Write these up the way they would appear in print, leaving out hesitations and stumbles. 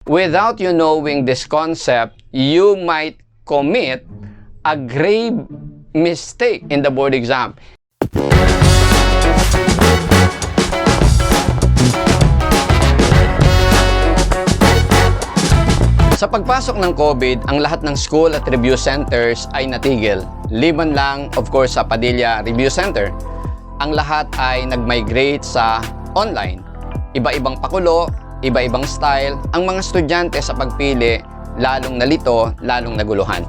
without you knowing this concept, you might commit a grave mistake in the board exam. Sa pagpasok ng COVID, ang lahat ng school at review centers ay natigil. Liban lang, of course, sa Padilla Review Center. Ang lahat ay nag-migrate sa online. Iba-ibang pakulo, iba-ibang style. Ang mga estudyante sa pagpili, lalong nalito, lalong naguluhan.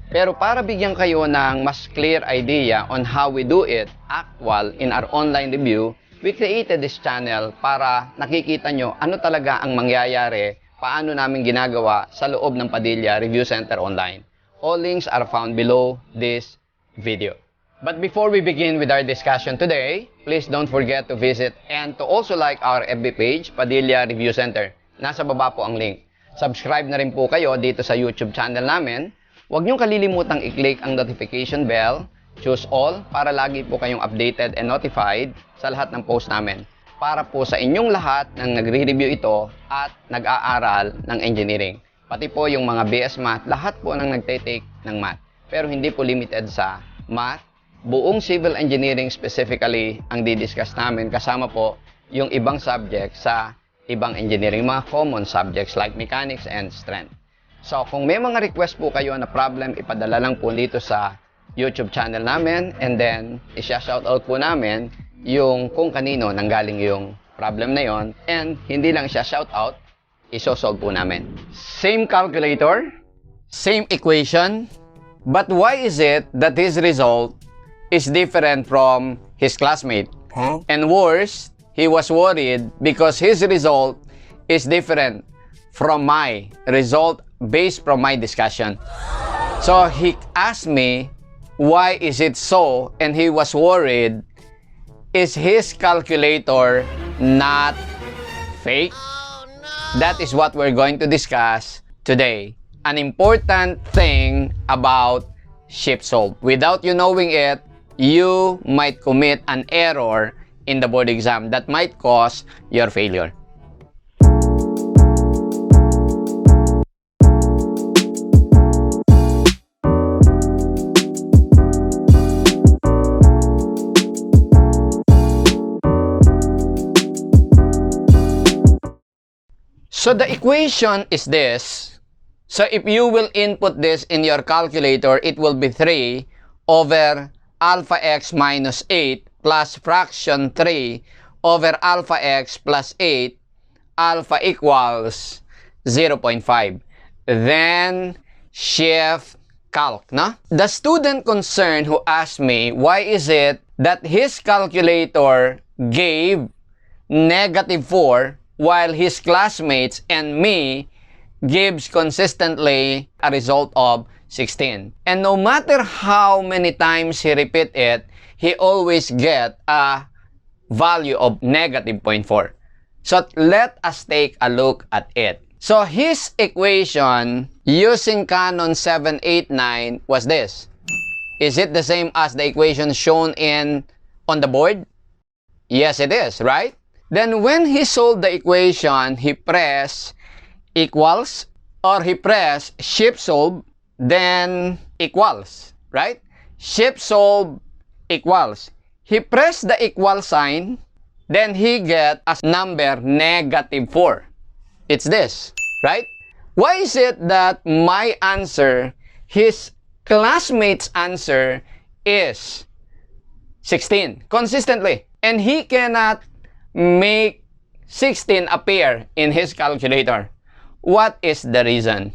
Pero para bigyan kayo ng mas clear idea on how we do it actual in our online review, we created this channel para nakikita nyo ano talaga ang mangyayari, paano namin ginagawa sa loob ng Padilla Review Center Online. All links are found below this video. But before we begin with our discussion today, please don't forget to visit and to also like our FB page, Padilla Review Center. Nasa baba po ang link. Subscribe na rin po kayo dito sa YouTube channel namin. Huwag niyong kalilimutang i-click ang notification bell, choose all, para lagi po kayong updated and notified sa lahat ng post namin. Para po sa inyong lahat ng nagre-review ito at nag-aaral ng engineering. Pati po yung mga BS Math, lahat po ng nagte-take ng Math. Pero hindi po limited sa Math. Buong Civil Engineering specifically ang didiscuss namin, kasama po yung ibang subjects sa ibang engineering, mga common subjects like mechanics and strength. So kung may mga request po kayo na problem, ipadala lang po dito sa YouTube channel namin, and then isya-shoutout po namin yung kung kanino nanggaling yung problem na yon, and hindi lang siya shoutout, isosolve po namin. Same calculator, same equation, but why is it that his result is different from his classmate? And worse, he was worried because his result is different from my result based from my discussion. So he asked me, why is it so? And he was worried, is his calculator not fake? Oh, no. That is what we're going to discuss today. An important thing about ShiftSolve. Without you knowing it, you might commit an error in the board exam that might cause your failure. So the equation is this. So if you will input this in your calculator, it will be 3 over alpha x minus 8 plus fraction 3 over alpha x plus 8, alpha equals 0.5. Then shift calc, no? The student concerned who asked me, why is it that his calculator gave -4 while his classmates and me gives consistently a result of 16. And no matter how many times he repeat it, he always get a value of -0.4. So let us take a look at it. So his equation using Canon 789 was this. Is it the same as the equation shown on the board? Yes, it is, right? Then when he solved the equation, he pressed equals, or he pressed shift solve, then equals, right? Shift solve equals. He pressed the equal sign, then he get a number -4. It's this, right? Why is it that my answer, his classmate's answer is 16 consistently, and he cannot make 16 appear in his calculator? What is the reason?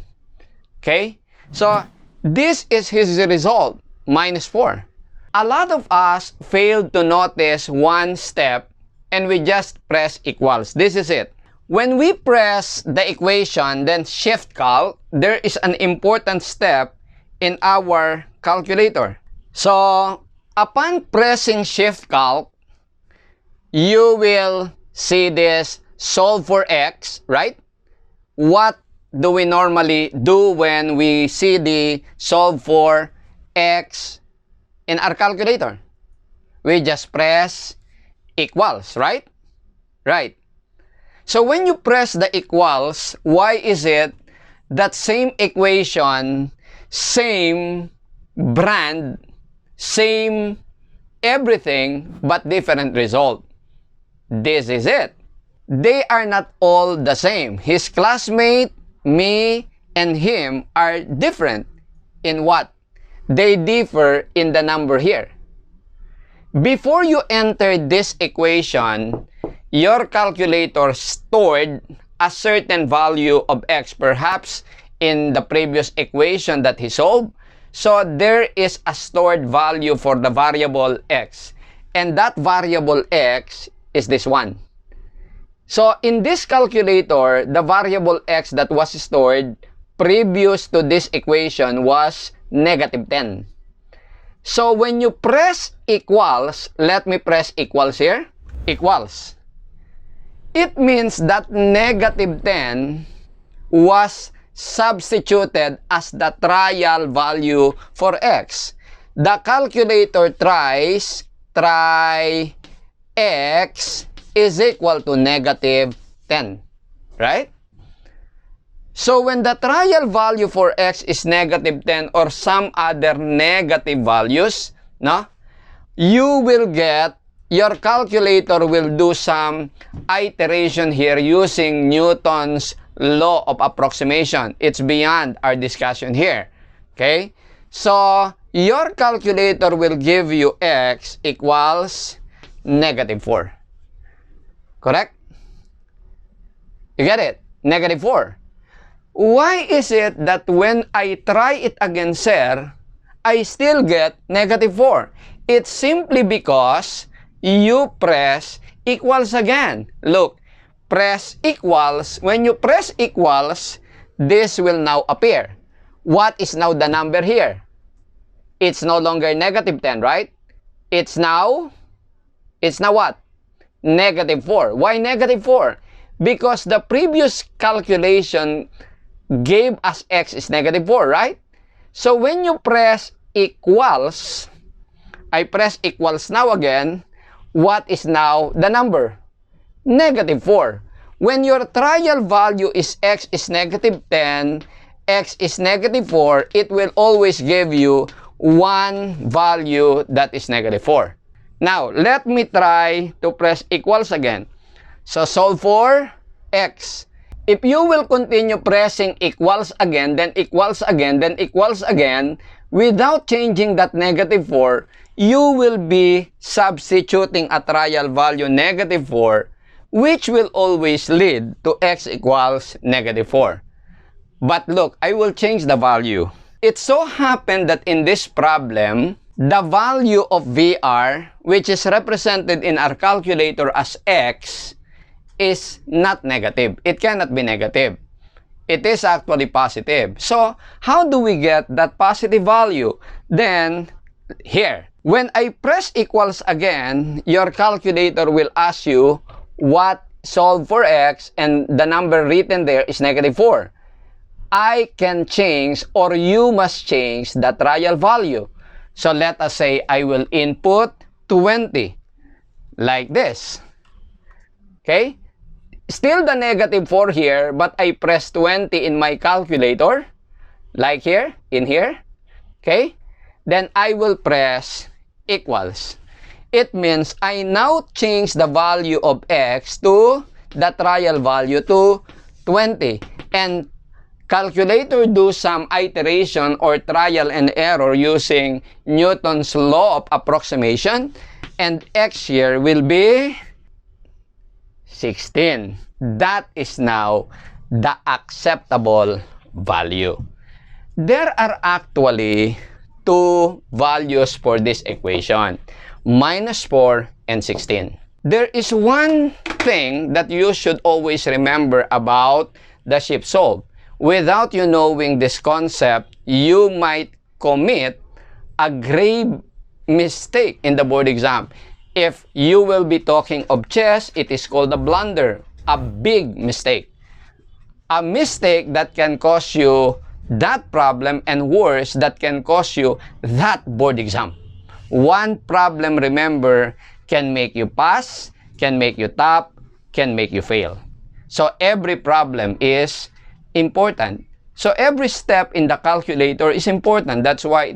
Okay, so this is his result, -4. A lot of us failed to notice one step, and we just press equals. This is it. When we press the equation, then shift calc, there is an important step in our calculator. So upon pressing shift calc, you will see this solve for x, right? What do we normally do when we see the solve for x in our calculator? We just press equals, right? Right. So when you press the equals, why is it that same equation, same brand, same everything, but different result? This is it. They are not all the same. His classmate, me, and him are different. In what? They differ in the number here. Before you enter this equation, your calculator stored a certain value of x, perhaps in the previous equation that he solved. So there is a stored value for the variable x. And that variable x is this one. So in this calculator, the variable x that was stored previous to this equation was -10. So when you press equals, let me press equals here, equals. It means that -10 was substituted as the trial value for x. The calculator tries x is equal to -10, right? So when the trial value for x is -10 or some other negative values, no, you will get, your calculator will do some iteration here using Newton's law of approximation. It's beyond our discussion here. Okay? So your calculator will give you x equals -4. Correct? You get it? -4. Why is it that when I try it again, sir, I still get -4? It's simply because you press equals again. Look, press equals. When you press equals, this will now appear. What is now the number here? It's no longer -10, right? It's now what? -4. Why -4? Because the previous calculation gave us x is -4, right? So when you press equals, I press equals now again, what is now the number? -4. When your trial value is x is -10, x is -4, it will always give you one value that is -4. Now, let me try to press equals again. So, solve for x. If you will continue pressing equals again, then equals again, then equals again, without changing that -4, you will be substituting a trial value -4, which will always lead to x equals -4. But look, I will change the value. It so happened that in this problem, the value of VR, which is represented in our calculator as x, is not negative. It cannot be negative. It is actually positive. So, how do we get that positive value? Then, here, when I press equals again, your calculator will ask you what solve for x, and the number written there is -4. I can change, or you must change, the trial value. So let us say I will input 20, like this. Okay? Still the -4 here, but I press 20 in my calculator, like here, in here. Okay? Then I will press equals. It means I now change the value of x to the trial value to 20. And calculator do some iteration or trial and error using Newton's law of approximation, and x here will be 16. That is now the acceptable value. There are actually two values for this equation, -4 and 16. There is one thing that you should always remember about the shift solve. Without you knowing this concept, you might commit a grave mistake in the board exam. If you will be talking of chess, it is called a blunder, a big mistake. A mistake that can cause you that problem, and worse, that can cause you that board exam. One problem, remember, can make you pass, can make you top, can make you fail. So every problem is important. So every step in the calculator is important. That's why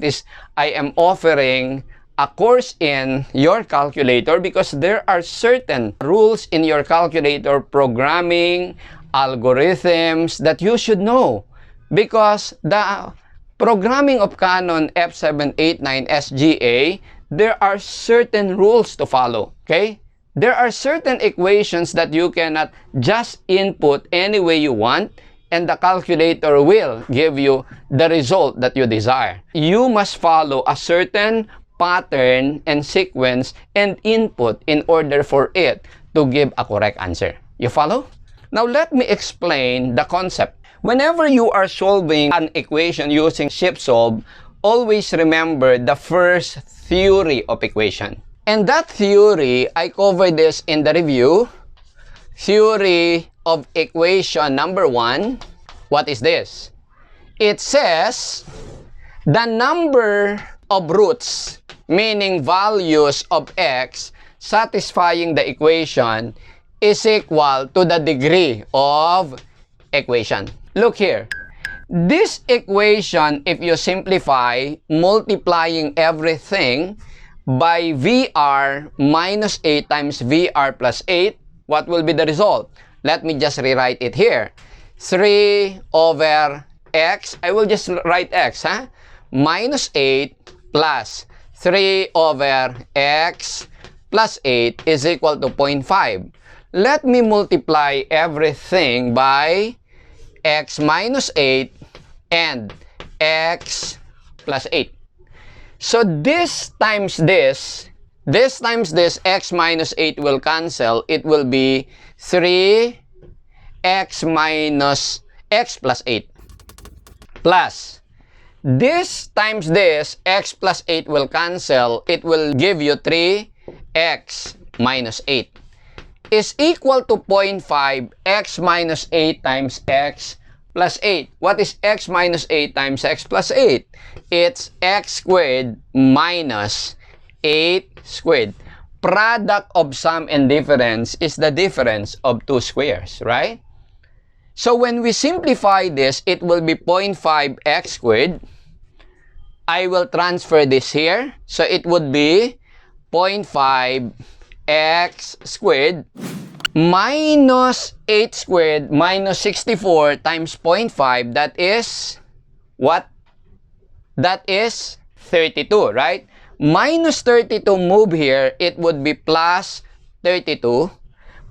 I am offering a course in your calculator, because there are certain rules in your calculator, programming, algorithms that you should know. Because the programming of Canon F789 SGA, there are certain rules to follow, okay? There are certain equations that you cannot just input any way you want, and the calculator will give you the result that you desire. You must follow a certain pattern and sequence and input in order for it to give a correct answer. You follow? Now let me explain the concept. Whenever you are solving an equation using ShiftSolve, always remember the first theory of equation. And that theory, I covered this in the review. Theory of equation number 1. What is this? It says the number of roots, meaning values of x, satisfying the equation is equal to the degree of equation. Look here. This equation, if you simplify, multiplying everything by VR minus 8 times VR plus 8, what will be the result? Let me just rewrite it here. 3 over x, I will just write x, minus 8 plus 3 over x plus 8 is equal to 0.5. Let me multiply everything by x minus 8 and x plus 8. So this times this times this, x minus 8 will cancel. It will be 3x minus x plus 8 plus this times this, x plus 8 will cancel. It will give you 3x minus 8 is equal to 0.5 x minus 8 times x plus 8. What is x minus 8 times x plus 8? It's x squared minus 8 squared. Product of sum and difference is the difference of two squares, right? So when we simplify this, it will be 0.5 x squared. I will transfer this here. So it would be 0.5 x squared minus 8 squared minus 64 times 0.5. That is what? That is 32, right? Minus 32 move here, it would be plus 32.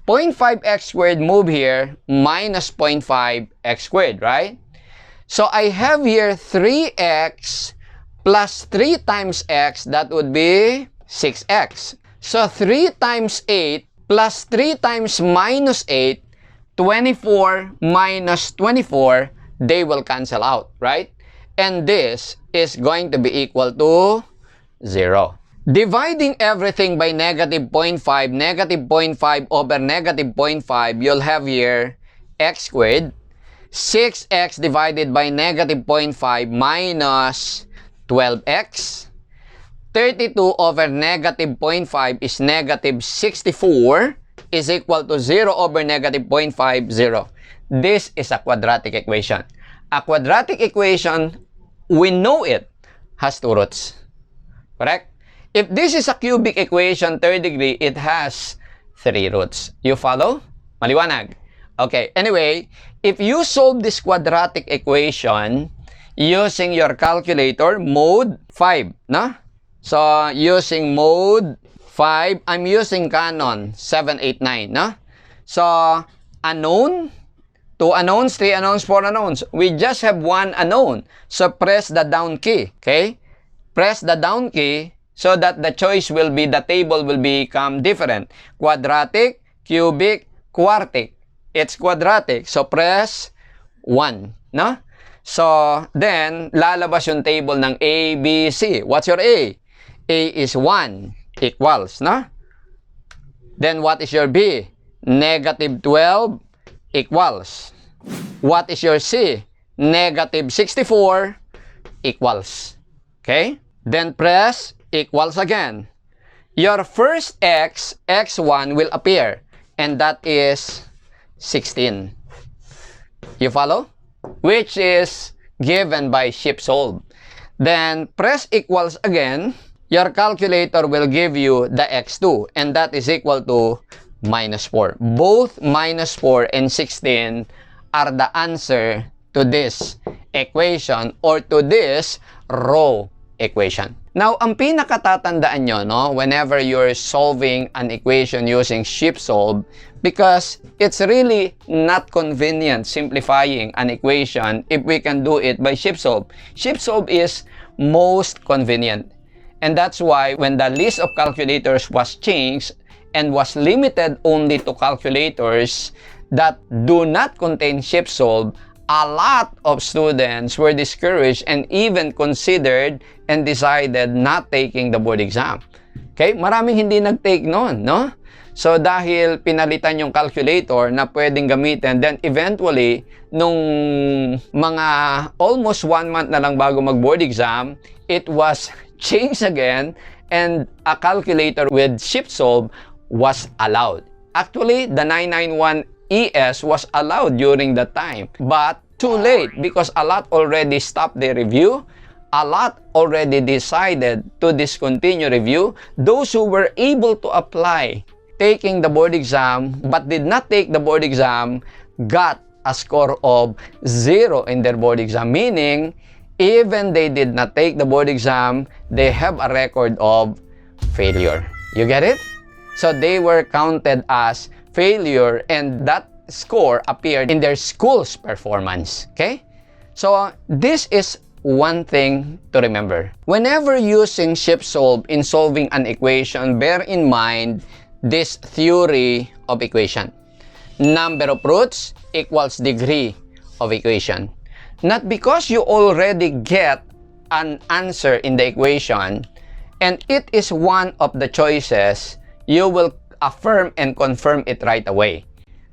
0.5x squared move here, minus 0.5x squared, right? So I have here 3x plus 3 times x, that would be 6x. So 3 times 8 plus 3 times minus 8, 24 minus 24, they will cancel out, right? And this is going to be equal to 0. Dividing everything by negative 0.5, negative 0.5 over negative 0.5, you'll have here x squared. 6x divided by negative 0.5 minus 12x. 32 over negative 0.5 is negative 64 is equal to 0 over negative 0.5, 0. This is a quadratic equation. A quadratic equation, we know it, has two roots. Correct? If this is a cubic equation, third degree, it has 3 roots. You follow? Maliwanag? Okay, anyway, if you solve this quadratic equation using your calculator, mode 5, no? So, using mode 5, I'm using Canon 789, no? So, unknown, 2 unknowns, 3 unknowns, 4 unknowns. We just have 1 unknown. So, press the down key, okay? Press the down key so that the choice will be, the table will become different. Quadratic, cubic, quartic. It's quadratic. So, press 1, no? So, then, lalabas yung table ng A, B, C. What's your A? A is 1 equals, no? Then, what is your B? Negative 12 equals. What is your C? Negative 64 equals. Okay? Then, press equals again. Your first x, x1, will appear. And that is 16. You follow? Which is given by ShipSolve. Then press equals again. Your calculator will give you the x2, and that is equal to -4. Both -4 and 16 are the answer to this equation or to this row equation. Now, ang pinakatatandaan nyo, no, whenever you're solving an equation using ShipSolve, because it's really not convenient simplifying an equation if we can do it by ShipSolve. ShipSolve is most convenient. And that's why when the list of calculators was changed and was limited only to calculators that do not contain ShipSolve, a lot of students were discouraged and even considered and decided not taking the board exam. Okay? Maraming hindi nag-take noon, no? So, dahil pinalitan yung calculator na pwedeng gamitin, then eventually, nung mga almost 1 month na lang bago mag-board exam, it was changed again and a calculator with ShipSolve was allowed. Actually, the 991 ES was allowed during that time, but too late because a lot already stopped the review. A lot already decided to discontinue review. Those who were able to apply taking the board exam but did not take the board exam got a score of 0 in their board exam, meaning even they did not take the board exam, they have a record of failure. You get it? So they were counted as failure and that score appeared in their school's performance. Okay? So this is one thing to remember. Whenever using ShipSolve in solving an equation, bear in mind this theory of equation. Number of roots equals degree of equation. Not because you already get an answer in the equation and it is one of the choices, you will affirm and confirm it right away.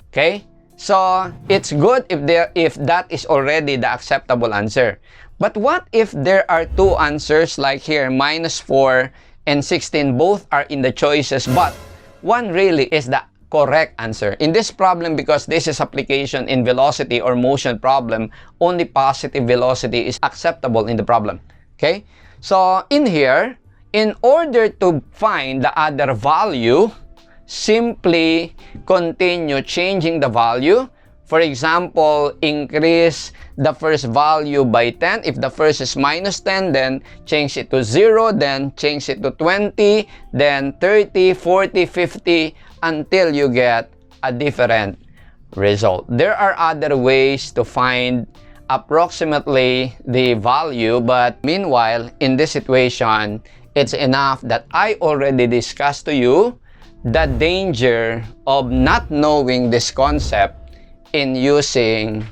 Okay? So, it's good if that is already the acceptable answer. But what if there are two answers like here, -4 and 16, both are in the choices, but one really is the correct answer. In this problem, because this is application in velocity or motion problem, only positive velocity is acceptable in the problem. Okay? So, in here, in order to find the other value, simply continue changing the value. For example, increase the first value by 10. If the first is -10, then change it to 0, then change it to 20, then 30, 40, 50, until you get a different result. There are other ways to find approximately the value, but meanwhile, in this situation, it's enough that I already discussed to you the danger of not knowing this concept in using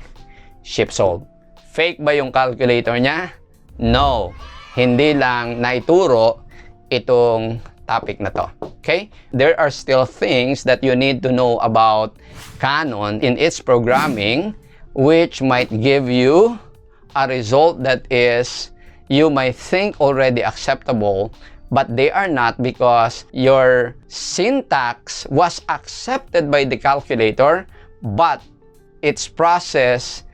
ShipSolve. Fake ba yung calculator niya? No. Hindi lang naituro itong topic na to. Okay? There are still things that you need to know about Canon in its programming which might give you a result that is you might think already acceptable, but they are not because your syntax was accepted by the calculator, but its process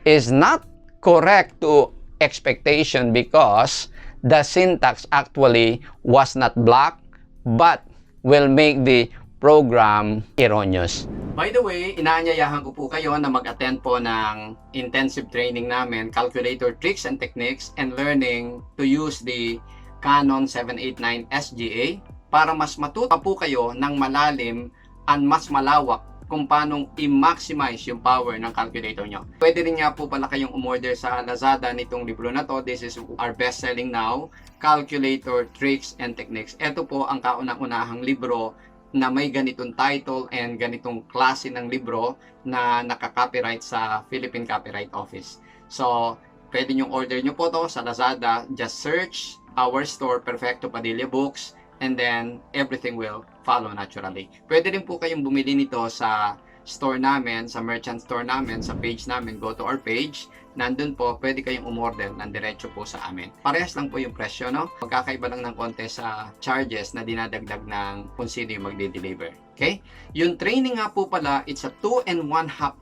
is not correct to expectation because the syntax actually was not blocked, but will make the program erroneous. By the way, inaanyayahan ko po kayo na mag-attend po ng intensive training namin, Calculator Tricks and Techniques and Learning to use the Canon 789 SGA para mas matuto po kayo ng malalim at mas malawak kung paano i-maximize yung power ng calculator nyo. Pwede rin nga po pala kayong umorder sa Lazada nitong libro na to. This is our best-selling now, Calculator Tricks and Techniques. Ito po ang kaunang-unahang libro na may ganitong title and ganitong klase ng libro na nakaka-copyright sa Philippine Copyright Office. So, pwede nyong order nyo po to sa Lazada. Just search our store, Perfecto Padilla Books, and then everything will follow naturally. Pwede rin po kayong bumili nito sa store namin, sa merchant store namin, sa page namin. Go to our page. nandun po, pwede kayong umorder ng diretso po sa amin. Parehas lang po yung presyo, no? Magkakaiba lang ng konti sa charges na dinadagdag ng kung sino yung magde-deliver. Okay? Yung training nga po pala, it's a 2.5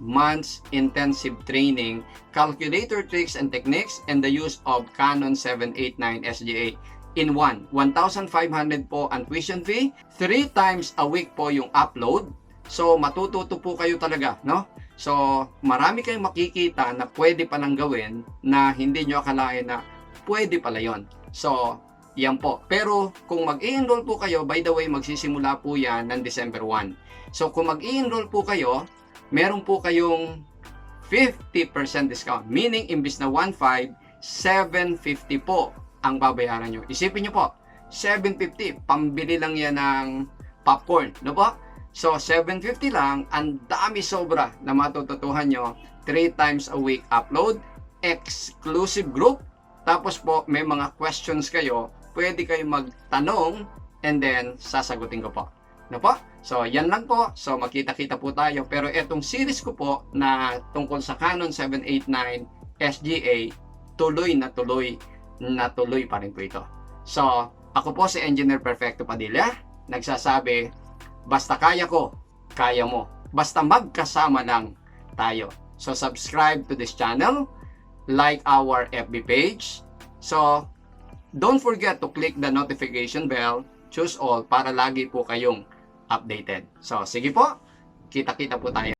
months intensive training, calculator tricks and techniques, and the use of Canon 789 SGA in 1,500 po ang tuition fee, 3 times a week po yung upload. So, matututo po kayo talaga, no? So, marami kayong makikita na pwede palang gawin na hindi nyo akalain na pwede pala yon. So, yan po. Pero, kung mag-i-enroll po kayo, by the way, magsisimula po yan ng December 1. So, kung mag-i-enroll po kayo, meron po kayong 50% discount. Meaning, imbis na 1,500, 750 po ang babayaran nyo. Isipin nyo po, 750, pambili lang yan ng popcorn. No po? So, 750 lang, ang dami sobra na matututuhan nyo. 3 times a week upload, exclusive group, tapos po, may mga questions kayo, pwede kayo magtanong, and then, sasagutin ko po. No po? So, yan lang po. So, makita-kita po tayo. Pero etong series ko po na tungkol sa Canon 789 SGA, tuloy pa rin po ito. So, ako po si Engineer Perfecto Padilla, nagsasabi, basta kaya ko, kaya mo. Basta magkasama lang tayo. So, subscribe to this channel, like our FB page. So, don't forget to click the notification bell, choose all, para lagi po kayong updated. So, sige po, kita-kita po tayo.